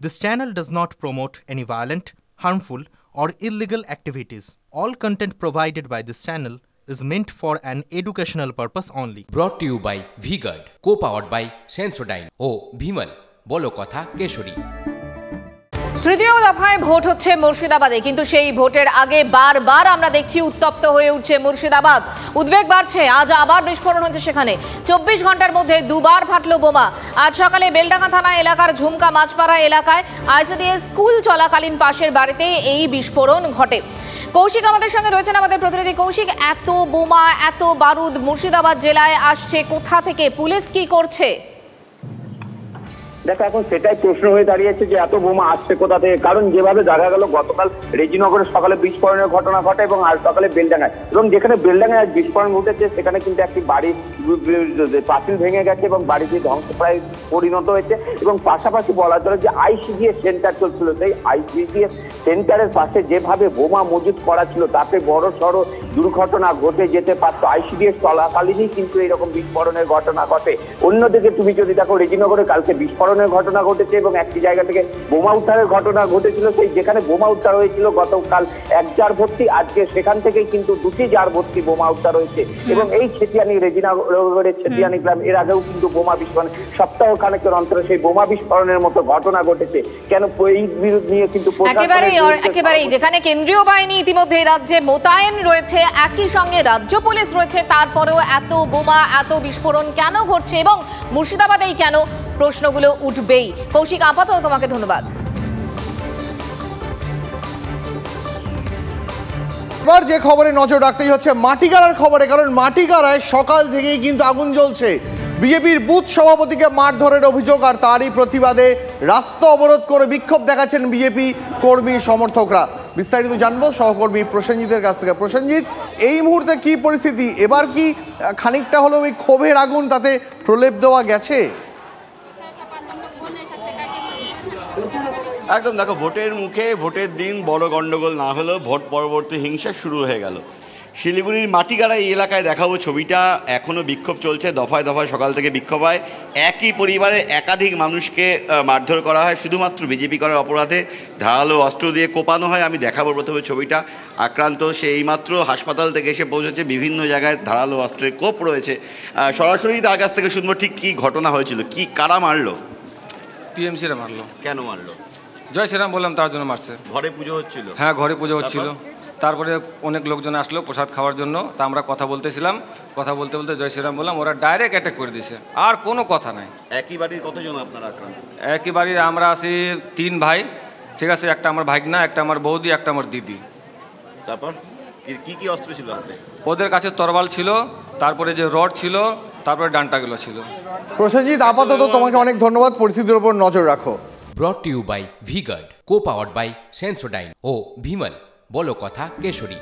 This channel does not promote any violent, harmful, or illegal activities. All content provided by this channel is meant for an educational purpose only. Brought to you by V-Guard, co-powered by Sensodyne o Bhimal, bolo kotha Keshori. তৃতীয় দফায় vote হচ্ছে মুর্শিদাবাদে, কিন্তু সেই ভোটের আগে বারবার আমরা দেখছি উত্তপ্ত হয়ে উঠছে মুর্শিদাবাদ। উদ্বেগ বাড়ছে, আজ আবার বিস্ফোরণ হচ্ছে সেখানে। 24 ঘন্টার মধ্যে দুবার ফাটলো বোমা। আজ সকালে বেলডাঙ্গা থানা এলাকার ঝুমকা মাছপাড়া এলাকায় আইসিডিএস স্কুল চলাকালীন পাশের বাড়িতে এই বিস্ফোরণ ঘটে। কৌশিক আমাদের সঙ্গে রয়েছেন, আমাদের প্রতিনিধি কৌশিক। এত বোমা, এত বারুদ মুর্শিদাবাদ জেলায় আসছে কোথা থেকে? পুলিশ কি করছে? দেখো, এখন সেটাই প্রশ্ন হয়ে দাঁড়িয়েছে যে এত বোমা আসছে কোথা থেকে। কারণ যেভাবে দেখা গেল গতকাল রেজিনগরে সকালে বিস্ফোরণের ঘটনা ঘটে এবং আজ সকালে বেলডাঙ্গায়, এবং যেখানে বেলডাঙ্গায় আজ বিস্ফোরণ ঘটেছে সেখানে কিন্তু একটি বাড়ি পাঁচিল ভেঙে গেছে এবং বাড়িটি ধ্বংসপ্রায় পরিণত হয়েছে। এবং পাশাপাশি বলা চলে যে আইসিডিএস সেন্টার চলছিল, সেই আইসিডিএস সেন্টারের পাশে যেভাবে বোমা মজুত করা ছিল তাতে বড় সড়ো দুর্ঘটনা ঘটে যেতে পারত। আইসিডিএস চলাকালীনই কিন্তু এরকম বিস্ফোরণের ঘটনা ঘটে। অন্যদিকে তুমি যদি দেখো, রেজিনগরে কালকে বিস্ফোরণের ঘটনা ঘটেছে এবং একটি জায়গা থেকে বোমা উদ্ধারের ঘটনা ঘটেছিল। সেই যেখানে বোমা উদ্ধার হয়েছিল গতকাল এক জার ভর্তি, আজকে সেখান থেকেই কিন্তু 2টি জার ভর্তি বোমা উদ্ধার হয়েছে। এবং এই ছেতিয়ানি, রেজিনগরের ছেতিয়ানি গ্রাম, এর আগেও কিন্তু বোমা বিস্ফোরণ সপ্তাহ খানেকের অন্তরে সেই বোমা বিস্ফোরণের মতো ঘটনা ঘটেছে। কেন এই বিরোধ নিয়ে কিন্তু একেবারেই যেখানে কেন্দ্রীয় বাহিনী ইতিমধ্যে রাজ্যে মোতায়েন রয়েছে, একই সঙ্গে রাজ্য পুলিশ রয়েছে, তারপরেও এত বোমা, এত বিস্ফোরণ কেন ঘটছে এবং মুর্শিদাবাদেই কেন? প্রশ্নগুলো উঠবেই। কৌশিক, আপাতত তোমাকে ধন্যবাদ। এবার যে খবরে নজর রাখতেই হচ্ছে মাটিগাড়ার খবরে, কারণ মাটিগাড়ায় সকাল থেকেই কিন্তু আগুন জ্বলছে। বিজেপির বুথ সভাপতিকে মারধরের অভিযোগ, আর তারই প্রতিবাদে রাস্তা অবরোধ করে বিক্ষোভ দেখাচ্ছেন বিজেপি কর্মী সমর্থকরা। বিস্তারিত জানবো সহকর্মী প্রসেনজিতের কাছ থেকে। প্রসেনজিৎ, এই মুহূর্তে কি পরিস্থিতি? এবার কি খানিকটা হলেও এই ক্ষোভের আগুন তাতে প্রলেপ দেওয়া গেছে? একদম, দেখো, ভোটের মুখে ভোটের দিন বড় গণ্ডগোল না হলেও ভোট পরবর্তী হিংসা শুরু হয়ে গেল শিলিগুড়ির মাটিগাড়া এই এলাকায়। দেখাবো ছবিটা, এখনও বিক্ষোভ চলছে, দফায় দফায় সকাল থেকে বিক্ষোভ হয়। একই পরিবারের একাধিক মানুষকে মারধর করা হয় শুধুমাত্র বিজেপি করার অপরাধে, ধারালো অস্ত্র দিয়ে কোপানো হয়। আমি দেখাবো প্রথমে ছবিটা। আক্রান্ত সে এইমাত্র হাসপাতাল থেকে এসে পৌঁছেছে, বিভিন্ন জায়গায় ধারালো অস্ত্রের কোপ রয়েছে। সরাসরি তার কাছ থেকে শুনবো ঠিক কী ঘটনা হয়েছিল, কি কারা মারলো? টিএমসিরা মারলো। কেন মারলো? জয় শ্রীরাম বললাম তার জন্য মারছে। ঘরে পুজো হচ্ছিল? হ্যাঁ, ঘরে পুজো হচ্ছিল। তারপরে অনেক লোকজন আসলো প্রসাদ খাওয়ার জন্য, তা আমরা কথা বলতেছিলাম, কথা বলতে বলতে জয় শ্রীরাম বললাম, ওরা ডাইরেক্ট অ্যাটাক করে দিয়েছে, আর কোনো কথা নাই। একই বাড়ির কতজন আপনারা আক্রান্ত? একই বাড়ির আমরা আছি 3 ভাই, ঠিক আছে, একটা আমার ভাগনা, একটা আমার বৌদি, একটা আমার দিদি। তারপর কি কি অস্ত্র ছিল হাতে? ওদের কাছে তরবাল ছিল, তারপরে যে রড ছিল, তারপরে ডান্টাগুলো ছিল। প্রসেনজিৎ, আপাতত তোমাকে অনেক ধন্যবাদ, পরিস্থিতির উপর নজর রাখো। Brought to you by V-Guard, co-powered by Sensodyne o Bhimal, bolo kotha Keshori.